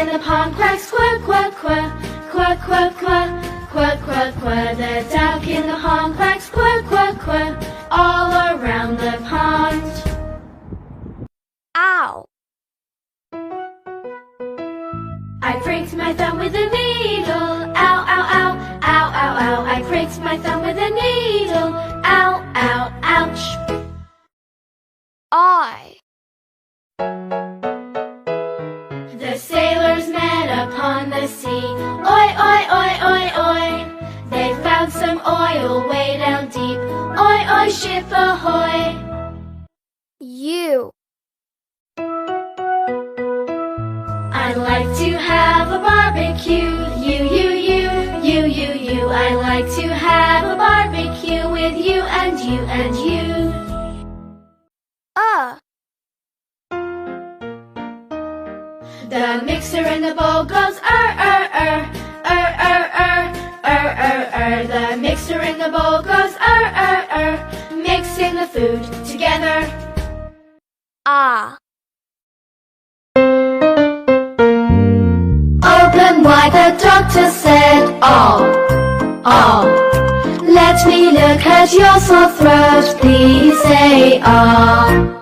in the pond quacks quack, quack, quack, quack, quack, quack, quack, quack, quack. The duck in the pond quacks quack, quack, quack, all around the pond. Ow! I pricked my thumb with a needle. Ow, ow, ow, ow, ow, ow. I pricked my thumb with a needle. Ow, ow, ouch. I. The sailors met upon the sea. Oi, oi, oi, oi, oi. They found some oil way down deep. Oi, oi, ship ahoy. You. I'd like to have a barbecue. You. I'd like to have a barbecue with you and you and you. The mixer in the bowl goes The mixer in the bowl goes mixing the food together. Ah. Open wide, the doctor said, all. Let me look at your sore throat, please say all.